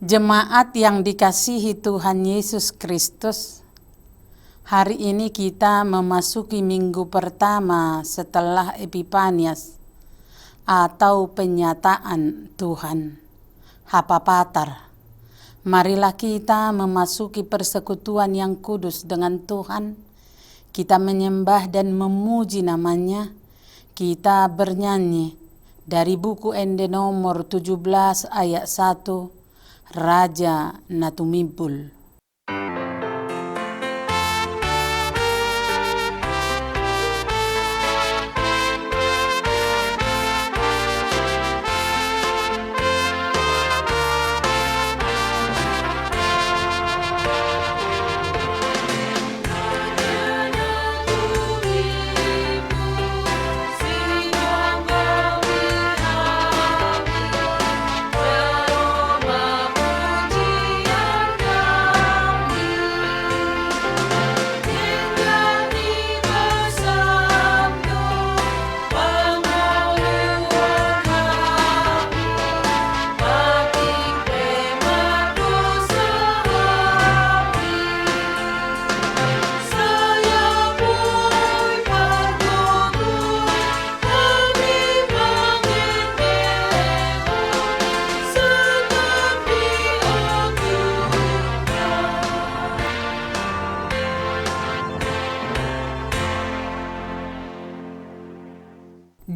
Jemaat yang dikasihi Tuhan Yesus Kristus, hari ini kita memasuki minggu pertama setelah Epifanias atau penyataan Tuhan, Hapapatar. Marilah kita memasuki persekutuan yang kudus dengan Tuhan. Kita menyembah dan memuji namanya. Kita bernyanyi dari buku Ende nomor 17 ayat 1. Raja Natumimbul.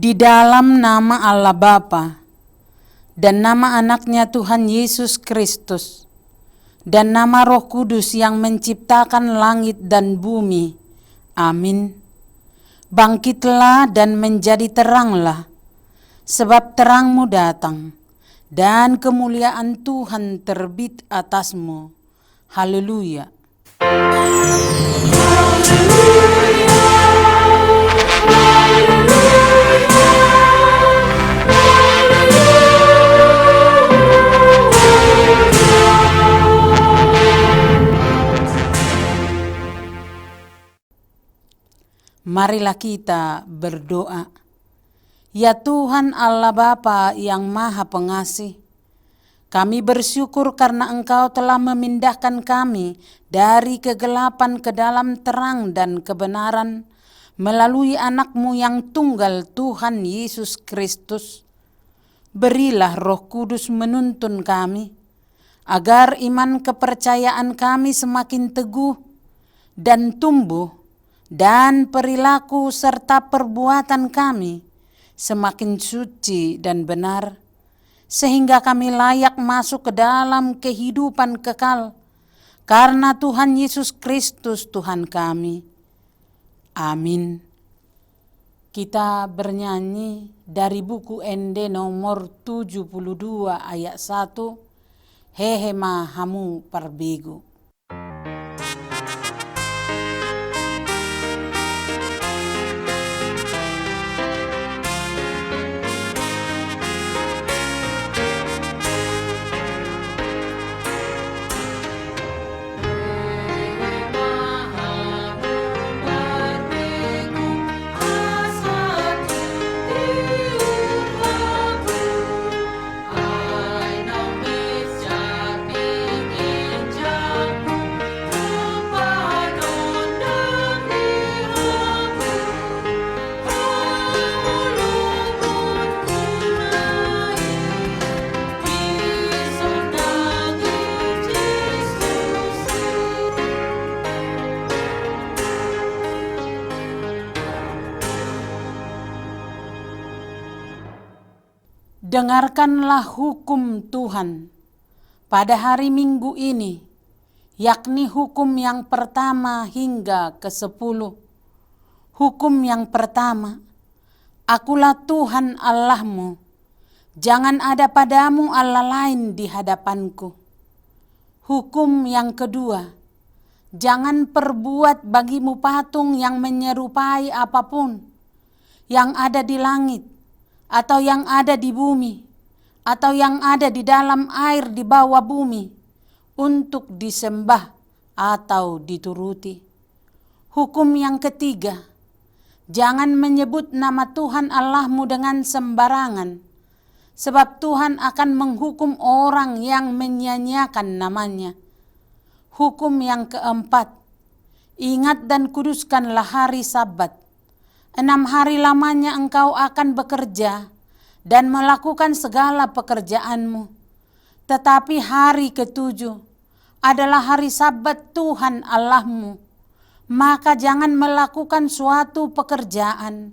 Di dalam nama Allah Bapa dan nama anaknya Tuhan Yesus Kristus dan nama Roh Kudus yang menciptakan langit dan bumi. Amin. Bangkitlah dan menjadi teranglah, sebab terangmu datang dan kemuliaan Tuhan terbit atasmu. Haleluya. Marilah kita berdoa. Ya Tuhan Allah Bapa yang Maha Pengasih, kami bersyukur karena Engkau telah memindahkan kami dari kegelapan ke dalam terang dan kebenaran melalui anak-Mu yang tunggal Tuhan Yesus Kristus. Berilah Roh Kudus menuntun kami, agar iman kepercayaan kami semakin teguh dan tumbuh, dan perilaku serta perbuatan kami semakin suci dan benar, sehingga kami layak masuk ke dalam kehidupan kekal, karena Tuhan Yesus Kristus Tuhan kami. Amin. Kita bernyanyi dari buku Ende nomor 72 ayat 1. Hehema hamu parbegu. Dengarkanlah hukum Tuhan pada hari Minggu ini, yakni hukum yang pertama hingga ke-10. Hukum yang pertama, Akulah Tuhan Allahmu, jangan ada padamu Allah lain di hadapanku. Hukum yang kedua, jangan perbuat bagimu patung yang menyerupai apapun yang ada di langit, atau yang ada di bumi, atau yang ada di dalam air di bawah bumi, untuk disembah atau dituruti. Hukum yang ketiga, jangan menyebut nama Tuhan Allahmu dengan sembarangan, sebab Tuhan akan menghukum orang yang menyia-nyiakan namanya. Hukum yang keempat, ingat dan kuduskanlah hari Sabat. 6 hari lamanya engkau akan bekerja dan melakukan segala pekerjaanmu. Tetapi hari ketujuh adalah hari Sabat Tuhan Allahmu. Maka jangan melakukan suatu pekerjaan,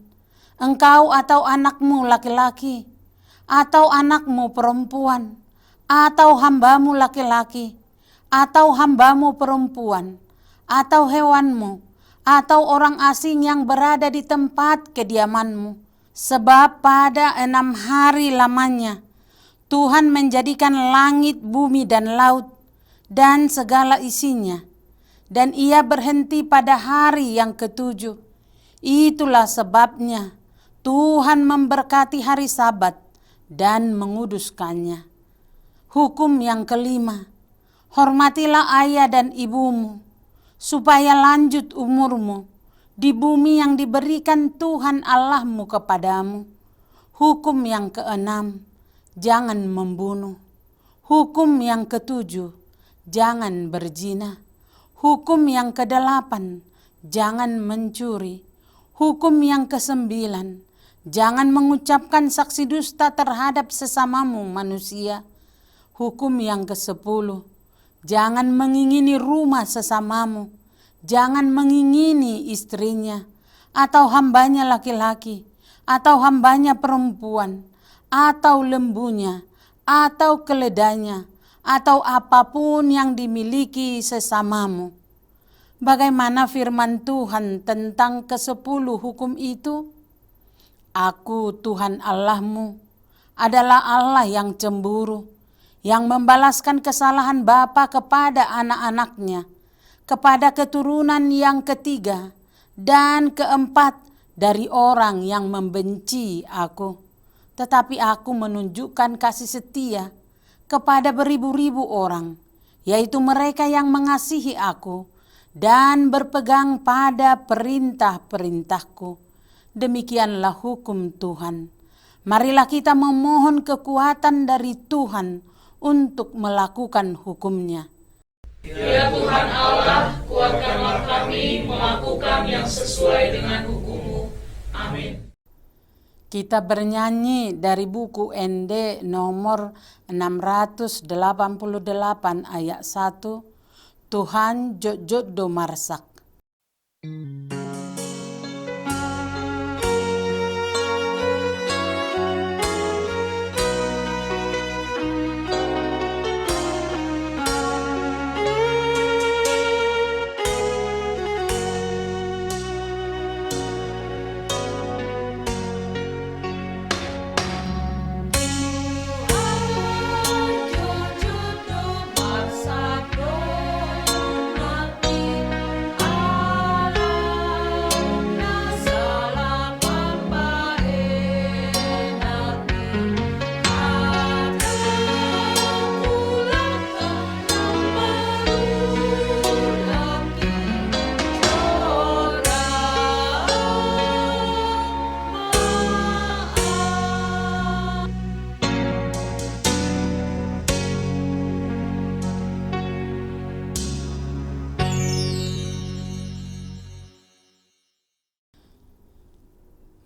engkau atau anakmu laki-laki, atau anakmu perempuan, atau hambamu laki-laki, atau hambamu perempuan, atau hewanmu, atau orang asing yang berada di tempat kediamanmu. Sebab pada 6 hari lamanya Tuhan menjadikan langit, bumi, dan laut, dan segala isinya. Dan ia berhenti pada hari yang ketujuh. Itulah sebabnya Tuhan memberkati hari Sabat dan menguduskannya. Hukum yang kelima, hormatilah ayah dan ibumu, supaya lanjut umurmu di bumi yang diberikan Tuhan Allahmu kepadamu. Hukum yang keenam, jangan membunuh. Hukum yang ketujuh, jangan berzina. Hukum yang kedelapan, jangan mencuri. Hukum yang kesembilan, jangan mengucapkan saksi dusta terhadap sesamamu manusia. Hukum yang kesepuluh, jangan mengingini rumah sesamamu. Jangan mengingini istrinya, atau hambanya laki-laki, atau hambanya perempuan, atau lembunya, atau keledainya, atau apapun yang dimiliki sesamamu. Bagaimana firman Tuhan tentang ke-10 hukum itu? Aku Tuhan Allahmu adalah Allah yang cemburu, yang membalaskan kesalahan bapa kepada anak-anaknya, kepada keturunan yang ketiga dan keempat dari orang yang membenci aku. Tetapi aku menunjukkan kasih setia kepada beribu-ribu orang, yaitu mereka yang mengasihi aku dan berpegang pada perintah-perintahku. Demikianlah hukum Tuhan. Marilah kita memohon kekuatan dari Tuhan untuk melakukan hukumnya. Ya Tuhan Allah, kuatkanlah kami melakukan yang sesuai dengan hukum-Mu. Amin. Kita bernyanyi dari buku ND nomor 688 ayat 1, Tuhan jodoh marsak.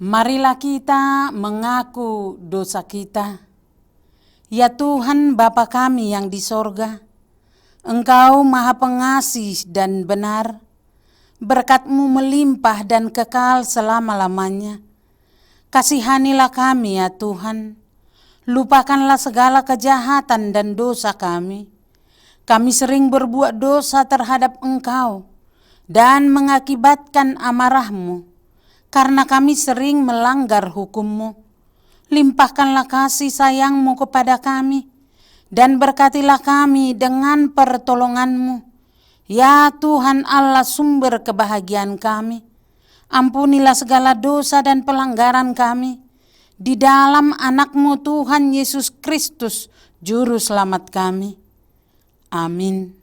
Marilah kita mengaku dosa kita. Ya Tuhan Bapa kami yang di sorga, Engkau Maha Pengasih dan benar. Berkat-Mu melimpah dan kekal selama-lamanya. Kasihanilah kami ya Tuhan. Lupakanlah segala kejahatan dan dosa kami. Kami sering berbuat dosa terhadap Engkau dan mengakibatkan amarah-Mu. Karena kami sering melanggar hukum-Mu. Limpahkanlah kasih sayang-Mu kepada kami, dan berkatilah kami dengan pertolongan-Mu. Ya Tuhan Allah, sumber kebahagiaan kami. Ampunilah segala dosa dan pelanggaran kami. Di dalam anak-Mu Tuhan Yesus Kristus, Juru Selamat kami. Amin.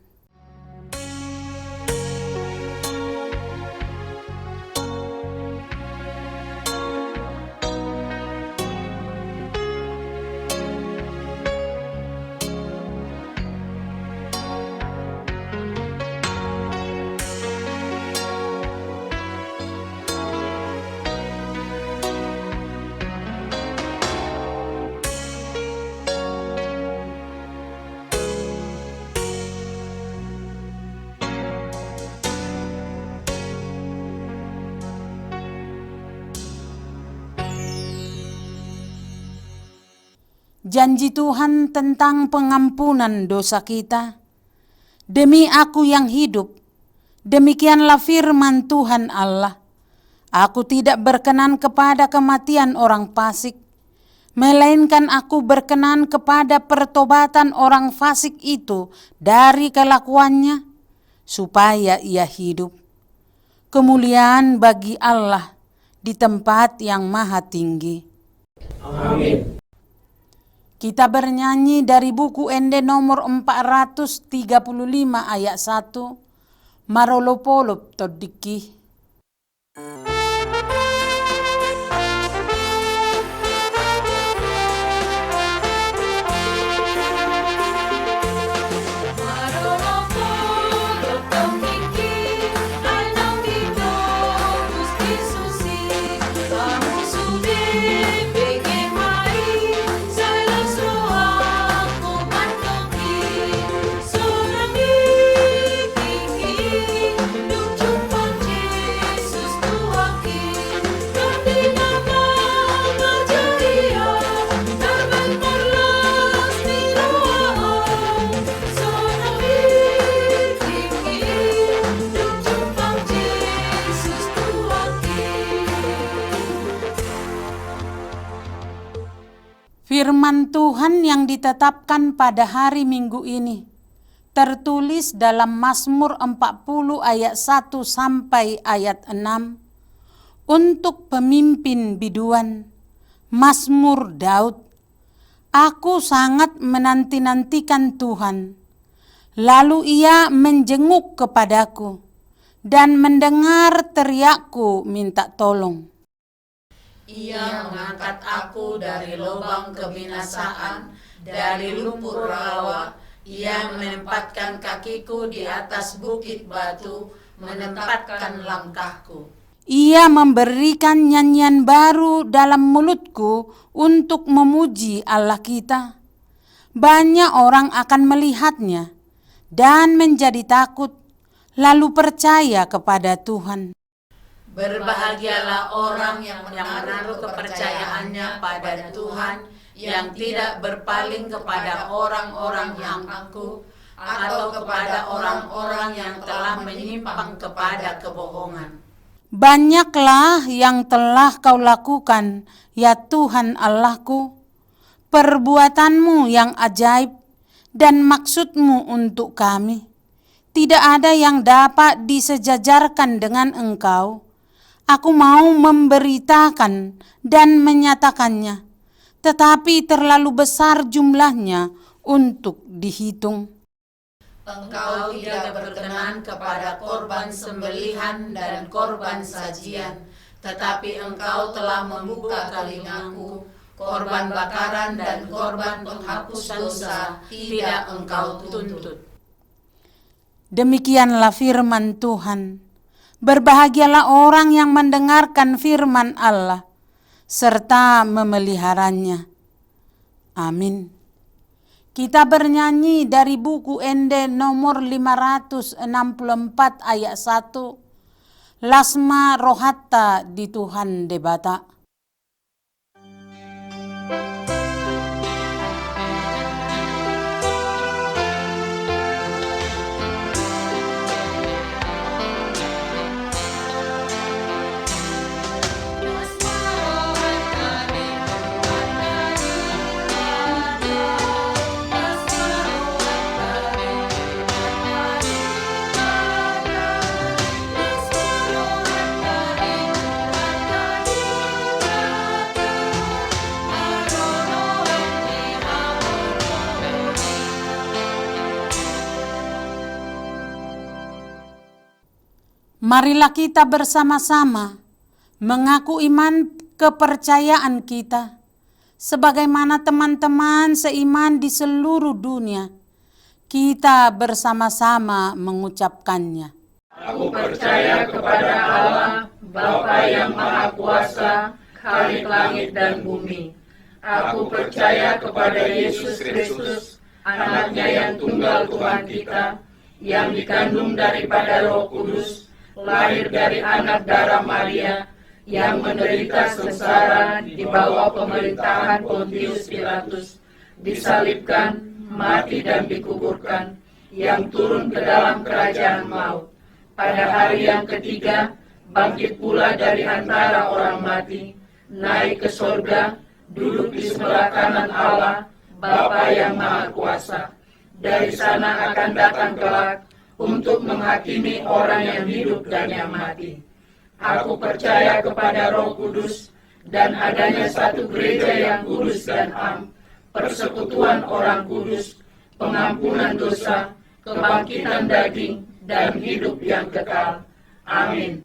janji Tuhan tentang pengampunan dosa kita. Demi aku yang hidup, demikianlah firman Tuhan Allah. Aku tidak berkenan kepada kematian orang fasik, melainkan aku berkenan kepada pertobatan orang fasik itu dari kelakuannya, supaya ia hidup. Kemuliaan bagi Allah di tempat yang maha tinggi. Amin. Kita bernyanyi dari buku Ende nomor 435 ayat 1. Marolopolop todiki. Firman Tuhan yang ditetapkan pada hari Minggu ini tertulis dalam Mazmur 40 ayat 1 sampai ayat 6. Untuk pemimpin biduan, Mazmur Daud. Aku sangat menanti-nantikan Tuhan. Lalu ia menjenguk kepadaku dan mendengar teriakku minta tolong. Ia mengangkat aku dari lubang kebinasaan, dari lumpur rawa. Ia menempatkan kakiku di atas bukit batu, menempatkan langkahku. Ia memberikan nyanyian baru dalam mulutku untuk memuji Allah kita. Banyak orang akan melihatnya dan menjadi takut, lalu percaya kepada Tuhan. Berbahagialah orang yang menaruh kepercayaannya pada Tuhan, yang tidak berpaling kepada orang-orang yang angkuh, atau kepada orang-orang yang telah menyimpang kepada kebohongan. Banyaklah yang telah kau lakukan, ya Tuhan Allahku, perbuatanmu yang ajaib dan maksudmu untuk kami. Tidak ada yang dapat disejajarkan dengan Engkau. Aku mau memberitakan dan menyatakannya, tetapi terlalu besar jumlahnya untuk dihitung. Engkau tidak berkenan kepada korban sembelihan dan korban sajian, tetapi Engkau telah membuka telingaku. Korban bakaran dan korban penghapus dosa tidak Engkau tuntut. Demikianlah firman Tuhan. Berbahagialah orang yang mendengarkan firman Allah serta memeliharanya. Amin. Kita bernyanyi dari buku Ende nomor 564 ayat 1. Lasma rohatta di Tuhan debata. Marilah kita bersama-sama mengaku iman kepercayaan kita, sebagaimana teman-teman seiman di seluruh dunia. Kita bersama-sama mengucapkannya. Aku percaya kepada Allah, Bapa yang Maha Kuasa, Khalik langit dan bumi. Aku percaya kepada Yesus Kristus, Anaknya yang tunggal Tuhan kita, yang dikandung daripada Roh Kudus, lahir dari anak darah Maria, yang menderita sengsara di bawah pemerintahan Pontius Pilatus, disalibkan, mati dan dikuburkan, yang turun ke dalam kerajaan maut. Pada hari yang ketiga, bangkit pula dari antara orang mati, naik ke sorga, duduk di sebelah kanan Allah, Bapa yang Maha Kuasa. Dari sana akan datang kelak untuk menghakimi orang yang hidup dan yang mati. Aku percaya kepada Roh Kudus dan adanya satu gereja yang kudus dan am, persekutuan orang kudus, pengampunan dosa, kebangkitan daging, dan hidup yang kekal. Amin.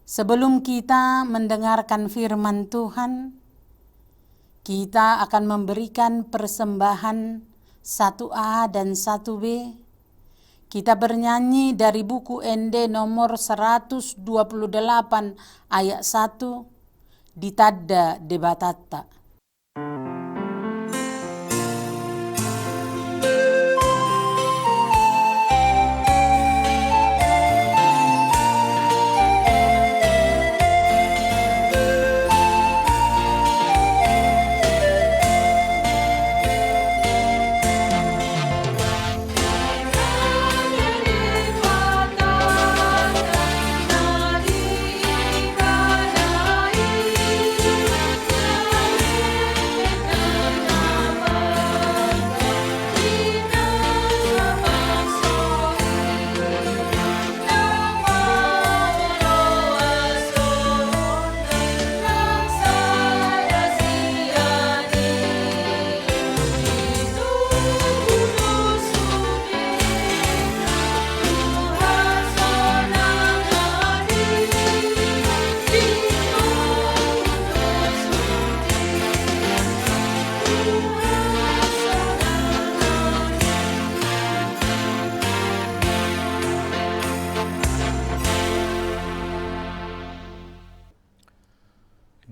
Sebelum kita mendengarkan firman Tuhan, kita akan memberikan persembahan 1A dan 1B. Kita bernyanyi dari buku ND nomor 128 ayat 1, Ditadda Debatata.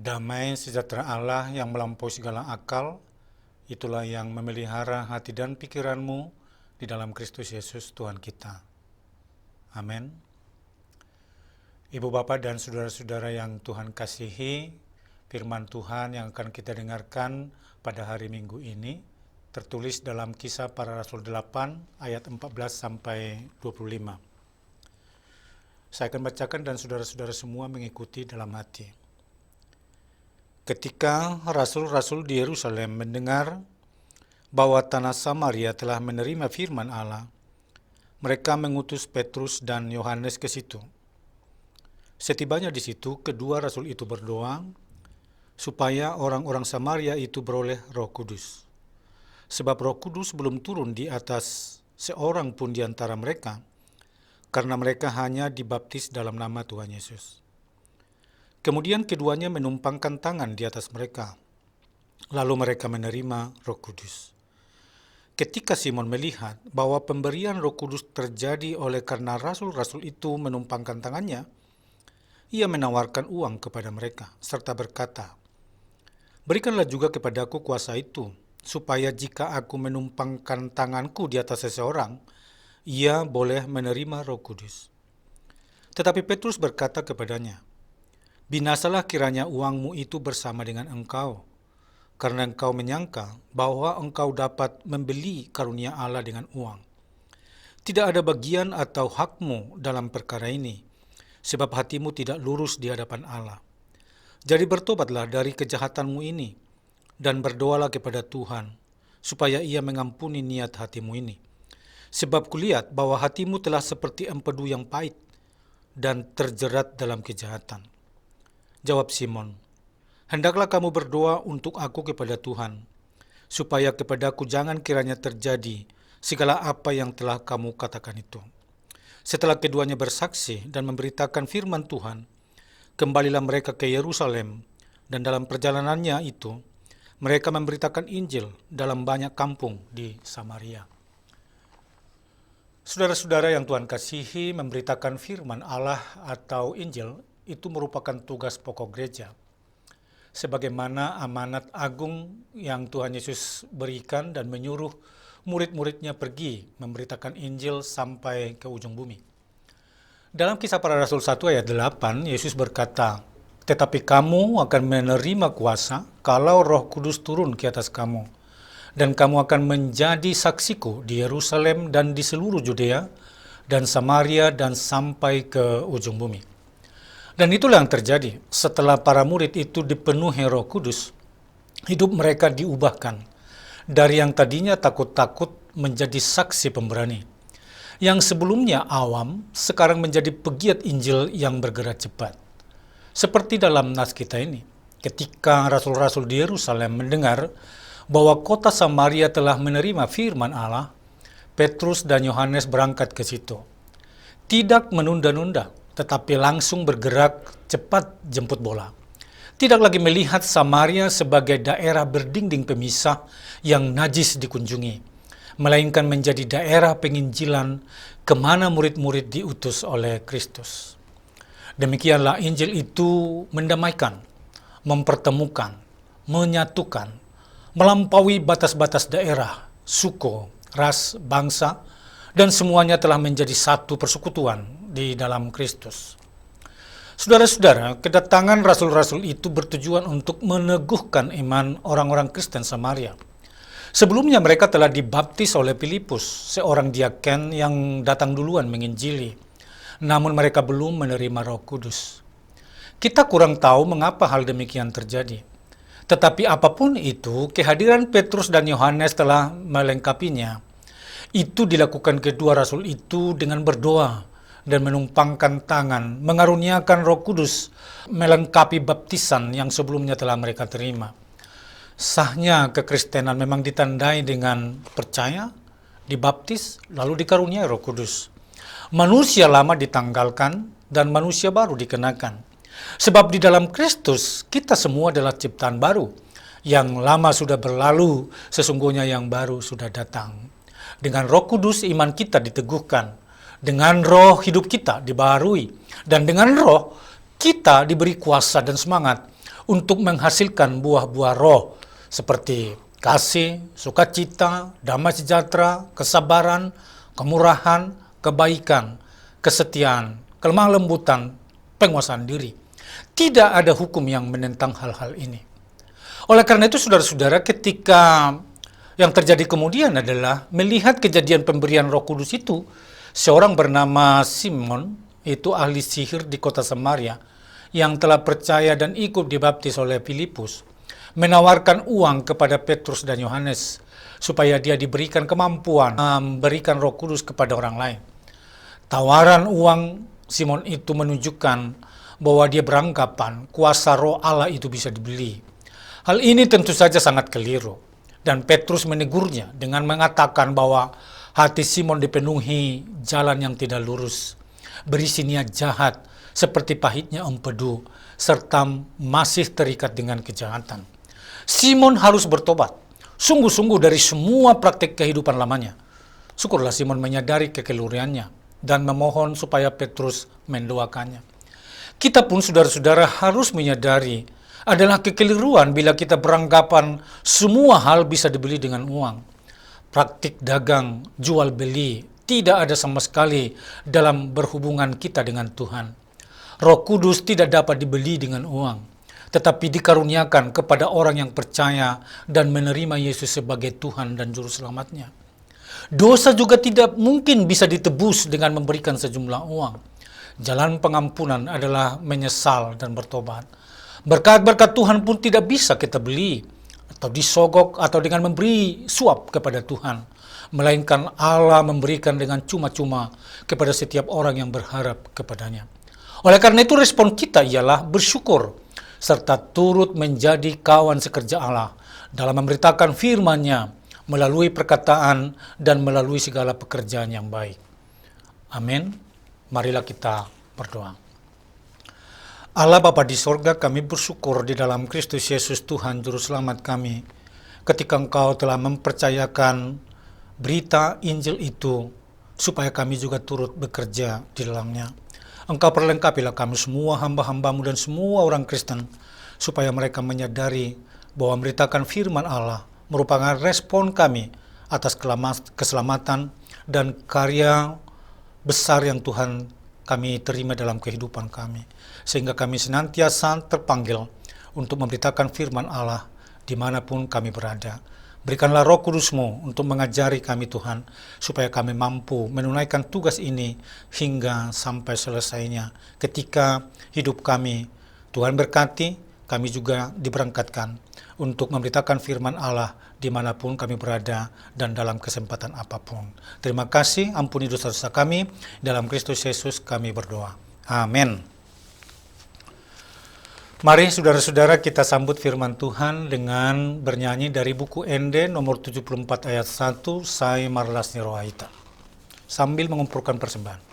Damai sejahtera Allah yang melampaui segala akal, itulah yang memelihara hati dan pikiranmu di dalam Kristus Yesus Tuhan kita. Amin. Ibu bapak dan saudara-saudara yang Tuhan kasihi, firman Tuhan yang akan kita dengarkan pada hari Minggu ini tertulis dalam Kisah Para Rasul 8 ayat 14 sampai 25. Saya akan bacakan dan saudara-saudara semua mengikuti dalam hati. Ketika rasul-rasul di Yerusalem mendengar bahwa tanah Samaria telah menerima firman Allah, mereka mengutus Petrus dan Yohanes ke situ. Setibanya di situ, kedua rasul itu berdoa supaya orang-orang Samaria itu beroleh Roh Kudus. Sebab Roh Kudus belum turun di atas seorang pun di antara mereka, karena mereka hanya dibaptis dalam nama Tuhan Yesus. Kemudian keduanya menumpangkan tangan di atas mereka, lalu mereka menerima Roh Kudus. Ketika Simon melihat bahwa pemberian Roh Kudus terjadi oleh karena rasul-rasul itu menumpangkan tangannya, ia menawarkan uang kepada mereka, serta berkata, "Berikanlah juga kepadaku kuasa itu, supaya jika aku menumpangkan tanganku di atas seseorang, ia boleh menerima Roh Kudus." Tetapi Petrus berkata kepadanya, "Binasalah kiranya uangmu itu bersama dengan engkau, karena engkau menyangka bahwa engkau dapat membeli karunia Allah dengan uang. Tidak ada bagian atau hakmu dalam perkara ini, sebab hatimu tidak lurus di hadapan Allah. Jadi bertobatlah dari kejahatanmu ini, dan berdoalah kepada Tuhan, supaya ia mengampuni niat hatimu ini. Sebab kulihat bahwa hatimu telah seperti empedu yang pahit, dan terjerat dalam kejahatan." Jawab Simon, "Hendaklah kamu berdoa untuk aku kepada Tuhan, supaya kepadaku jangan kiranya terjadi segala apa yang telah kamu katakan itu." Setelah keduanya bersaksi dan memberitakan firman Tuhan, kembalilah mereka ke Yerusalem, dan dalam perjalanannya itu, mereka memberitakan Injil dalam banyak kampung di Samaria. Saudara-saudara yang Tuhan kasihi, memberitakan firman Allah atau Injil itu merupakan tugas pokok gereja, sebagaimana amanat agung yang Tuhan Yesus berikan dan menyuruh murid-muridnya pergi memberitakan Injil sampai ke ujung bumi. Dalam Kisah Para Rasul 1 ayat 8, Yesus berkata, "Tetapi kamu akan menerima kuasa kalau Roh Kudus turun ke atas kamu, dan kamu akan menjadi saksiku di Yerusalem dan di seluruh Judea dan Samaria dan sampai ke ujung bumi. Dan itulah yang terjadi setelah para murid itu dipenuhi Roh Kudus. Hidup mereka diubahkan dari yang tadinya takut-takut menjadi saksi pemberani. Yang sebelumnya awam, sekarang menjadi pegiat Injil yang bergerak cepat. Seperti dalam nas kita ini, ketika rasul-rasul di Yerusalem mendengar bahwa kota Samaria telah menerima firman Allah, Petrus dan Yohanes berangkat ke situ. Tidak menunda-nunda, tetapi langsung bergerak cepat jemput bola. Tidak lagi melihat Samaria sebagai daerah berdinding pemisah yang najis dikunjungi, melainkan menjadi daerah penginjilan kemana murid-murid diutus oleh Kristus. Demikianlah Injil itu mendamaikan, mempertemukan, menyatukan, melampaui batas-batas daerah, suku, ras, bangsa, dan semuanya telah menjadi satu persekutuan di dalam Kristus. Saudara-saudara, kedatangan rasul-rasul itu bertujuan untuk meneguhkan iman orang-orang Kristen Samaria. Sebelumnya mereka telah dibaptis oleh Filipus, seorang diaken yang datang duluan menginjili, namun mereka belum menerima Roh Kudus. Kita kurang tahu mengapa hal demikian terjadi. Tetapi apapun itu, kehadiran Petrus dan Yohanes telah melengkapinya. Itu dilakukan kedua rasul itu dengan berdoa dan menumpangkan tangan, mengaruniakan Roh Kudus, melengkapi baptisan yang sebelumnya telah mereka terima. Sahnya kekristenan memang ditandai dengan percaya, dibaptis, lalu dikaruniai Roh Kudus. Manusia lama ditanggalkan dan manusia baru dikenakan. Sebab di dalam Kristus kita semua adalah ciptaan baru. Yang lama sudah berlalu, sesungguhnya yang baru sudah datang. Dengan Roh Kudus iman kita diteguhkan. Dengan Roh hidup kita dibaharui. Dan dengan Roh kita diberi kuasa dan semangat untuk menghasilkan buah-buah Roh seperti kasih, sukacita, damai sejahtera, kesabaran, kemurahan, kebaikan, kesetiaan, kelemah lembutan, penguasaan diri. Tidak ada hukum yang menentang hal-hal ini. Oleh karena itu, saudara-saudara, ketika yang terjadi kemudian adalah melihat kejadian pemberian Roh Kudus itu, seorang bernama Simon, itu ahli sihir di kota Samaria, yang telah percaya dan ikut dibaptis oleh Filipus, menawarkan uang kepada Petrus dan Yohanes, supaya dia diberikan kemampuan memberikan Roh Kudus kepada orang lain. Tawaran uang Simon itu menunjukkan bahwa dia beranggapan kuasa Roh Allah itu bisa dibeli. Hal ini tentu saja sangat keliru, dan Petrus menegurnya dengan mengatakan bahwa hati Simon dipenuhi jalan yang tidak lurus, berisi niat jahat seperti pahitnya empedu, serta masih terikat dengan kejahatan. Simon harus bertobat sungguh-sungguh dari semua praktik kehidupan lamanya. Syukurlah Simon menyadari kekeliruannya dan memohon supaya Petrus mendoakannya. Kita pun saudara-saudara harus menyadari adalah kekeliruan bila kita beranggapan semua hal bisa dibeli dengan uang. Praktik dagang, jual beli tidak ada sama sekali dalam berhubungan kita dengan Tuhan. Roh Kudus tidak dapat dibeli dengan uang, tetapi dikaruniakan kepada orang yang percaya dan menerima Yesus sebagai Tuhan dan Juru Selamatnya. Dosa juga tidak mungkin bisa ditebus dengan memberikan sejumlah uang. Jalan pengampunan adalah menyesal dan bertobat. Berkat-berkat Tuhan pun tidak bisa kita beli atau disogok atau dengan memberi suap kepada Tuhan, melainkan Allah memberikan dengan cuma-cuma kepada setiap orang yang berharap kepadanya. Oleh karena itu respon kita ialah bersyukur serta turut menjadi kawan sekerja Allah dalam memberitakan firman-Nya melalui perkataan dan melalui segala pekerjaan yang baik. Amin. Marilah kita berdoa. Allah Bapa di sorga, kami bersyukur di dalam Kristus Yesus Tuhan Juru Selamat kami, ketika Engkau telah mempercayakan berita Injil itu, supaya kami juga turut bekerja di dalamnya. Engkau perlengkapilah kami semua hamba-hambamu dan semua orang Kristen, supaya mereka menyadari bahwa memberitakan firman Allah merupakan respon kami atas keselamatan dan karya besar yang Tuhan kami terima dalam kehidupan kami, sehingga kami senantiasa terpanggil untuk memberitakan firman Allah dimanapun kami berada. Berikanlah Roh Kudus-Mu untuk mengajari kami Tuhan, supaya kami mampu menunaikan tugas ini hingga sampai selesainya. Ketika hidup kami, Tuhan berkati, kami juga diberangkatkan untuk memberitakan firman Allah dimanapun kami berada dan dalam kesempatan apapun. Terima kasih, ampuni dosa-dosa kami, dalam Kristus Yesus kami berdoa. Amin. Mari saudara-saudara kita sambut firman Tuhan dengan bernyanyi dari buku Ende nomor 74 ayat 1, Sai Marlas Nirohaita, sambil mengumpulkan persembahan.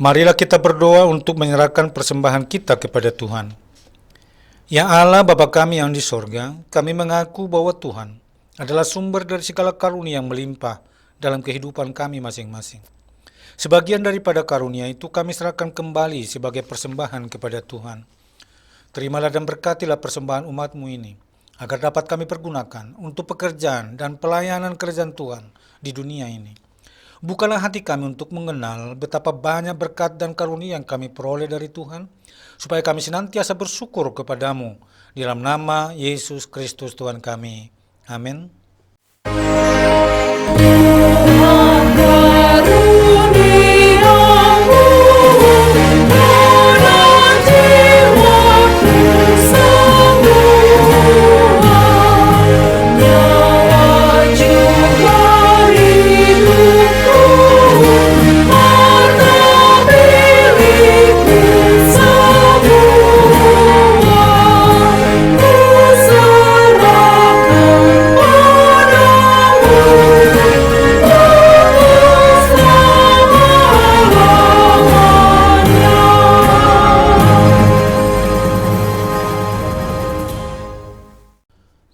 Marilah kita berdoa untuk menyerahkan persembahan kita kepada Tuhan. Ya Allah Bapa kami yang di sorga, kami mengaku bahwa Tuhan adalah sumber dari segala karunia yang melimpah dalam kehidupan kami masing-masing. Sebagian daripada karunia itu kami serahkan kembali sebagai persembahan kepada Tuhan. Terimalah dan berkatilah persembahan umat-Mu ini, agar dapat kami pergunakan untuk pekerjaan dan pelayanan kerajaan Tuhan di dunia ini. Bukalah hati kami untuk mengenal betapa banyak berkat dan karunia yang kami peroleh dari Tuhan, supaya kami senantiasa bersyukur kepadamu. Di dalam nama Yesus Kristus Tuhan kami. Amin.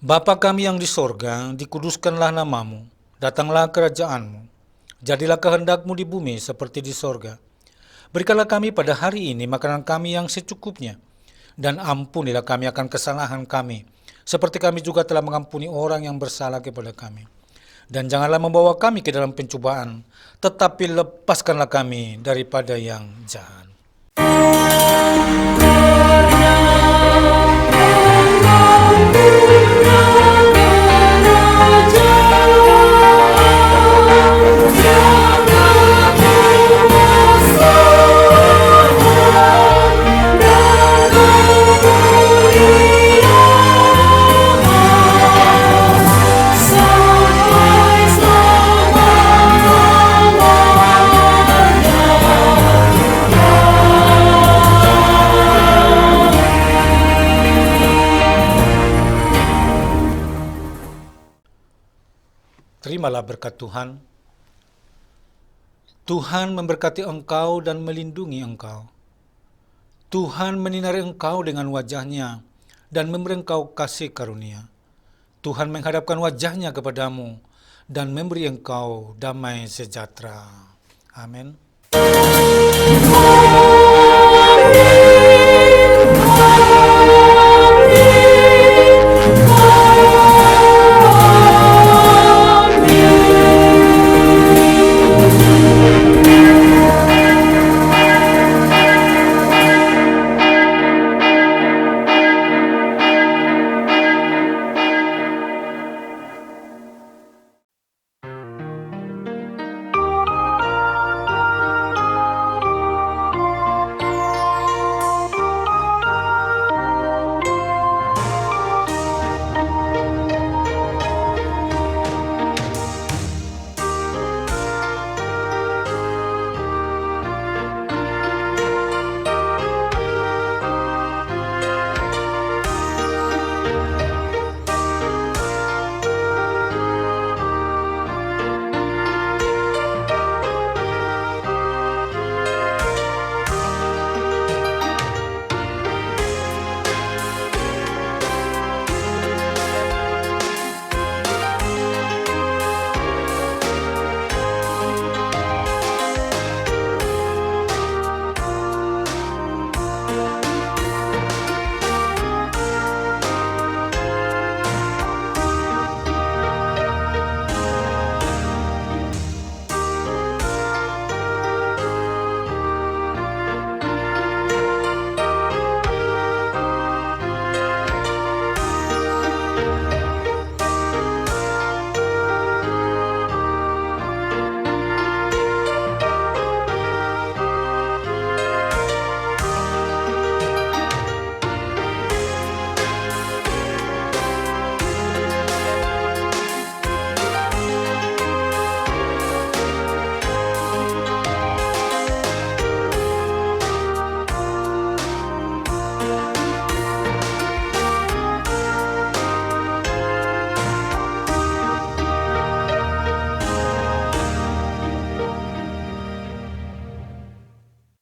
Bapa kami yang di sorga, dikuduskanlah namamu, datanglah kerajaanmu, jadilah kehendak-Mu di bumi seperti di sorga. Berikanlah kami pada hari ini makanan kami yang secukupnya, dan ampunilah kami akan kesalahan kami, seperti kami juga telah mengampuni orang yang bersalah kepada kami. Dan janganlah membawa kami ke dalam pencobaan, tetapi lepaskanlah kami daripada yang jahat. Terimalah berkat Tuhan. Tuhan memberkati engkau dan melindungi engkau. Tuhan menyinari engkau dengan wajah-Nya dan memberi engkau kasih karunia. Tuhan menghadapkan wajah-Nya kepadamu dan memberi engkau damai sejahtera. Amin.